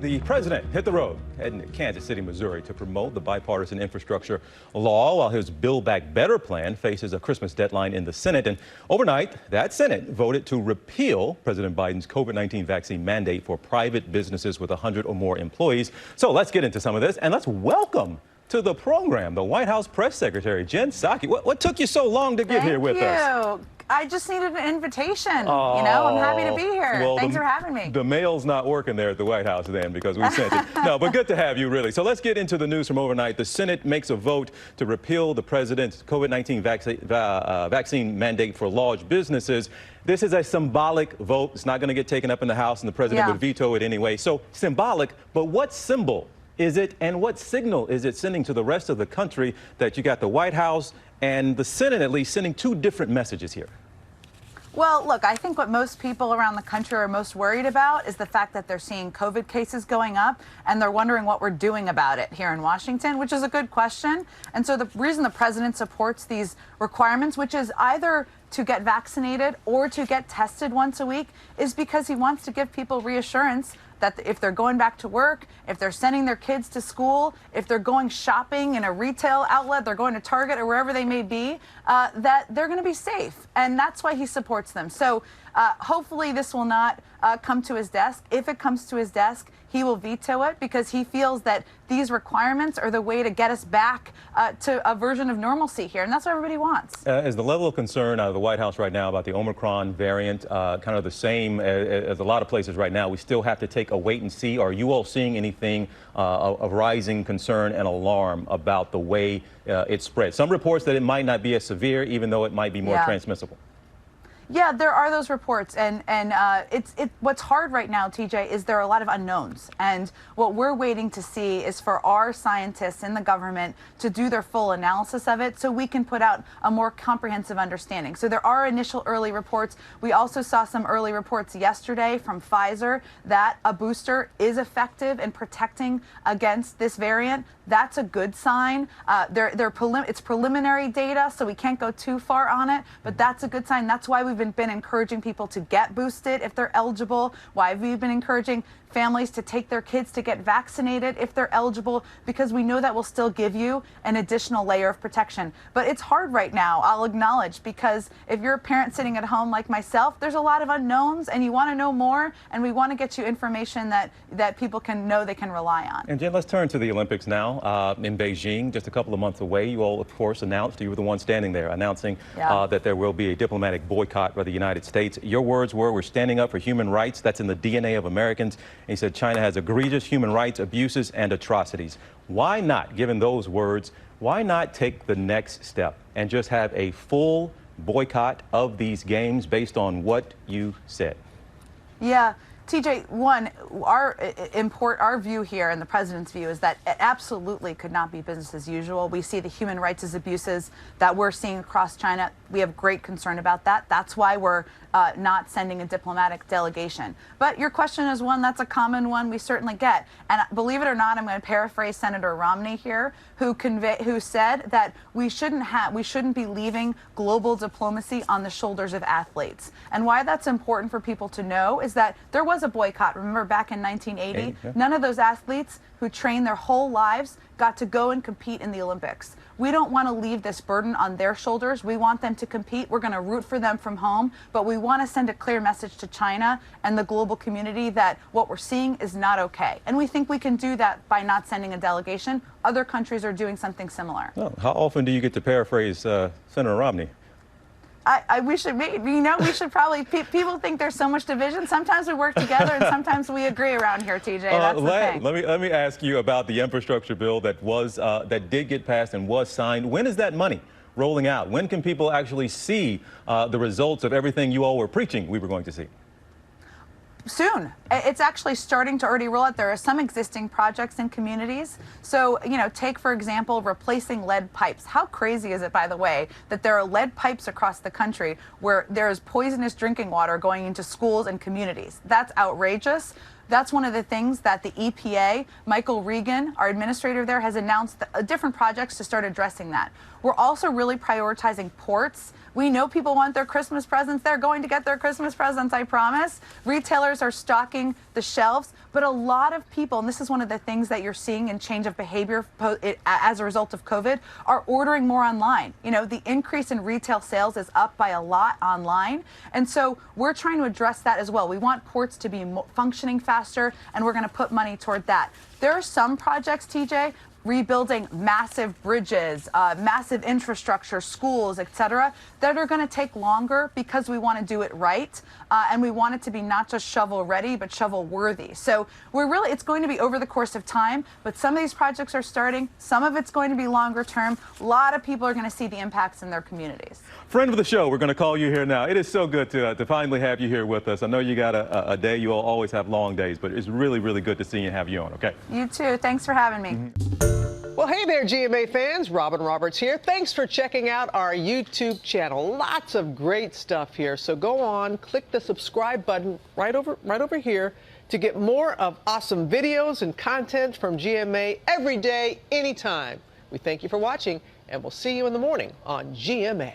the president hit the road, heading to Kansas City, Missouri, to promote the bipartisan infrastructure law while his Build Back Better plan faces a Christmas deadline in the Senate. And overnight, that Senate voted to repeal President Biden's COVID-19 vaccine mandate for private businesses with 100 or more employees. So let's get into some of this, and let's welcome to the program the White House Press Secretary, Jen Psaki. What took you so long to get here with us? I just needed an invitation. I'm happy to be here. Well, Thanks for having me. The mail's not working there at the White House then because we sent it. No, but good to have you, really. So let's get into the news from overnight. The Senate makes a vote to repeal the president's COVID-19 vaccine mandate for large businesses. This is a symbolic vote. It's not going to get taken up in the House, and the president would veto it anyway. So symbolic, but what symbol is it, and what signal is it sending to the rest of the country that you got the White House and the Senate at least sending two different messages here? Well, look, I think what most people around the country are most worried about is the fact that they're seeing COVID cases going up, and they're wondering what we're doing about it here in Washington, which is a good question. And so the reason the president supports these requirements, which is either to get vaccinated or to get tested once a week, is because he wants to give people reassurance that if they're going back to work, if they're sending their kids to school, if they're going shopping in a retail outlet, they're going to Target or wherever they may be, that they're going to be safe. And that's why he supports them. So hopefully this will not come to his desk. If it comes to his desk, he will veto it because he feels that these requirements are the way to get us back to a version of normalcy here. And that's what everybody wants. Is the level of concern out of the White House right now about the Omicron variant kind of the same as a lot of places right now? We still have to take a wait and see. Are you all seeing anything of rising concern and alarm about the way it spreads? Some reports that it might not be as severe, even though it might be more transmissible. Yeah, there are those reports, and what's hard right now, TJ, is there are a lot of unknowns, and what we're waiting to see is for our scientists in the government to do their full analysis of it so we can put out a more comprehensive understanding. So there are initial early reports. We also saw some early reports yesterday from Pfizer that a booster is effective in protecting against this variant. That's a good sign. It's preliminary data, so we can't go too far on it, but that's a good sign. That's why we've been encouraging people to get boosted if they're eligible, why we've been encouraging families to take their kids to get vaccinated if they're eligible, because we know that will still give you an additional layer of protection. But it's hard right now, I'll acknowledge, because if you're a parent sitting at home like myself, there's a lot of unknowns, and you want to know more, and we want to get you information that people can know they can rely on. And Jen, let's turn to the Olympics now in Beijing, just a couple of months away. You all, of course, announced, you were the one standing there, announcing that there will be a diplomatic boycott by the United States. Your words were, we're standing up for human rights. That's in the DNA of Americans. And he said China has egregious human rights abuses and atrocities. Why not, given those words, why not take the next step and just have a full boycott of these games based on what you said? Yeah. TJ, one, our view here and the president's view is that it absolutely could not be business as usual. We see the human rights abuses that we're seeing across China. We have great concern about that. That's why we're not sending a diplomatic delegation. But your question is one that's a common one we certainly get. And believe it or not, I'm going to paraphrase Senator Romney here, who said that we shouldn't be leaving global diplomacy on the shoulders of athletes. And why that's important for people to know is that there was a boycott. Remember back in 1980, none of those athletes who trained their whole lives got to go and compete in the Olympics. We don't want to leave this burden on their shoulders. We want them to compete. We're going to root for them from home, but we want to send a clear message to China and the global community that what we're seeing is not okay. And we think we can do that by not sending a delegation. Other countries are doing something similar. Well, how often do you get to paraphrase Senator Romney? We should probably, people think there's so much division. Sometimes we work together and sometimes we agree around here, TJ. That's the thing. Let me ask you about the infrastructure bill that did get passed and was signed. When is that money rolling out? When can people actually see the results of everything you all were preaching we were going to see? Soon. It's actually starting to already roll out. There are some existing projects in communities. So, take, for example, replacing lead pipes. How crazy is it, by the way, that there are lead pipes across the country where there is poisonous drinking water going into schools and communities? That's outrageous. That's one of the things that the EPA, Michael Regan, our administrator there, has announced different projects to start addressing that. We're also really prioritizing ports. We know people want their Christmas presents. They're going to get their Christmas presents, I promise. Retailers are stocking the shelves, but a lot of people, and this is one of the things that you're seeing in change of behavior as a result of COVID, are ordering more online. You know, the increase in retail sales is up by a lot online. And so we're trying to address that as well. We want ports to be functioning faster, and we're going to put money toward that. There are some projects, TJ, rebuilding massive bridges, massive infrastructure, schools, etc., that are going to take longer because we want to do it right, and we want it to be not just shovel ready, but shovel worthy. So it's going to be over the course of time, but some of these projects are starting, some of it's going to be longer term. A lot of people are going to see the impacts in their communities. Friend of the show, we're going to call you here now. It is so good to finally have you here with us. I know you got a day, you all always have long days, but it's really, really good to see you and have you on, okay? You too. Thanks for having me. Well, hey there, GMA fans. Robin Roberts here. Thanks for checking out our YouTube channel. Lots of great stuff here. So go on, click the subscribe button right over here to get more of awesome videos and content from GMA every day, anytime. We thank you for watching, and we'll see you in the morning on GMA.